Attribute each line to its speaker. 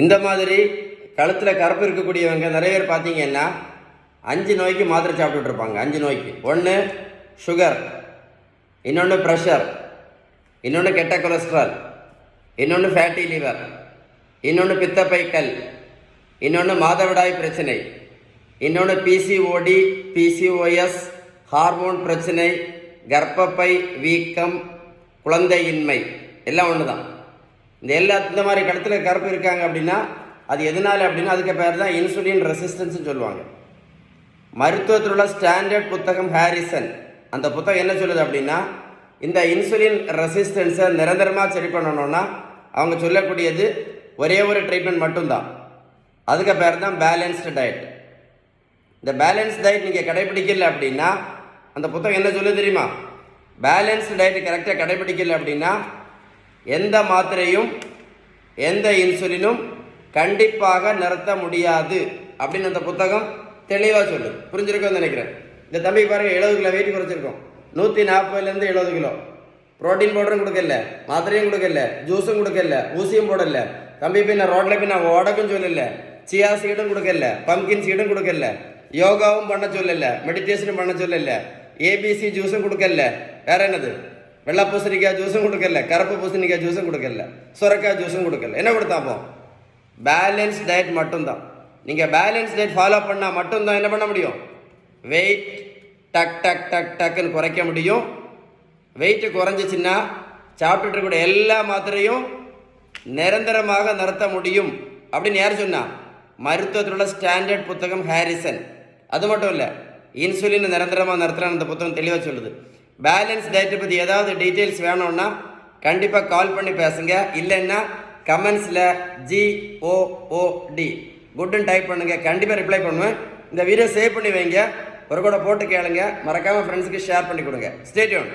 Speaker 1: இந்த மாதிரி கழுத்தில் கருப்பு இருக்கக்கூடியவங்க நிறைய பேர் பார்த்தீங்கன்னா 5 நோய்க்கு மாத்திரை சாப்பிட்டுட்டு இருப்பாங்க. 5 நோய்க்கு. ஒன்று சுகர், இன்னொன்று ப்ரெஷர், இன்னொன்று கெட்ட கொலஸ்ட்ரால், இன்னொன்று ஃபேட்டி லிவர், இன்னொன்று பித்தப்பை கல், இன்னொன்று மாதவிடாய் பிரச்சனை, இன்னொன்று பிசிஓடி, பிசிஓஎஸ், ஹார்மோன் பிரச்சனை, கர்ப்பப்பை வீக்கம், குழந்தையின்மை, எல்லாம் ஒன்று தான். இந்த மாதிரி கழுத்தில் கருப்பு இருக்காங்க அப்படின்னா அது எதனால அப்படின்னா அதுக்கு பேர் தான் இன்சுலின் ரெசிஸ்டன்ஸ்னு சொல்லுவாங்க. மருத்துவத்தில் உள்ள ஸ்டாண்டர்ட் புத்தகம் ஹாரிசன், அந்த புத்தகம் என்ன சொல்லுது அப்படின்னா இந்த இன்சுலின் ரெசிஸ்டன்ஸை நிரந்தரமாக சரி பண்ணணும்னா அவங்க சொல்லக்கூடியது ஒரே ஒரு ட்ரீட்மெண்ட் மட்டும்தான். அதுக்கு பேர் தான் பேலன்ஸ்டு டயட். இந்த பேலன்ஸ் டயட் நீங்கள் கடைபிடிக்கல அப்படின்னா அந்த புத்தகம் என்ன சொல்லுது தெரியுமா? பேலன்ஸ்டு டயட் கரெக்டாக கடைபிடிக்கல அப்படின்னா எந்த மாத்திரையும் எந்த இன்சுலினும் கண்டிப்பாக நிறுத்த முடியாது அப்படின்னு அந்த புத்தகம் தெளிவாக சொல்லுது. புரிஞ்சிருக்கோன்னு நினைக்கிறேன். இந்த தம்பி பாருங்க 70 கிலோ வெயிட் குறைச்சிருக்கோம். 140லேருந்து 70 கிலோ. ப்ரோட்டீன் பவுடரும் கொடுக்கல, மாத்திரையும் கொடுக்கல, ஜூஸும் கொடுக்கல, ஊசியும் போடல. தம்பி பின்ன ரோட்ல பின்ன ஓடக்கும் சொல்லல, சியா சீடும் கொடுக்கல, பம்கின் சீடும் கொடுக்கல, யோகாவும் பண்ண சொல்லல, மெடிடேஷனும் பண்ண சொல்லல, ஏபிசி ஜூஸும் கொடுக்கல. வேற என்னது? வெள்ளை பூசணிக்காய் ஜூஸும் கொடுக்கல, கருப்பு பூசணிக்காய் ஜூஸும் கொடுக்கல, சுரக்காய் ஜூஸும் கொடுக்கல. என்ன கொடுத்தாப்போ? பேலன்ஸ் டயட் மட்டும்தான். நீங்கள் பேலன்ஸ் டயட் ஃபாலோ பண்ணால் மட்டும்தான் என்ன பண்ண முடியும்? வெயிட் டக் டக் டக் டக்குன்னு குறைக்க முடியும். வெயிட்டு குறைஞ்சிச்சின்னா சாப்பிட்டுட்டு கூட எல்லா மாத்திரையும் நிரந்தரமாக நிறுத்த முடியும் அப்படின்னு யார் சொன்னா? மருத்துவத்தில் உள்ள ஸ்டாண்டர்ட் புத்தகம் ஹாரிசன். அது மட்டும் இல்லை, இன்சுலின் நிரந்தரமாக நிறுத்துறான்னு அந்த புத்தகம் தெளிவாக சொல்லுது. பேலன்ஸ் டயட்டை பற்றி ஏதாவது டீட்டெயில்ஸ் வேணும்னா கண்டிப்பாக கால் பண்ணி பேசுங்க. இல்லைன்னா கமெண்ட்ஸில் GOOD குட்னு டைப் பண்ணுங்கள். கண்டிப்பாக ரிப்ளை பண்ணுவேன். இந்த வீடியோ சேவ் பண்ணி வைங்க, ஒரு கூட போட்டு கேளுங்க. மறக்காமல் ஃப்ரெண்ட்ஸுக்கு ஷேர் பண்ணி கொடுங்க. Stay tuned.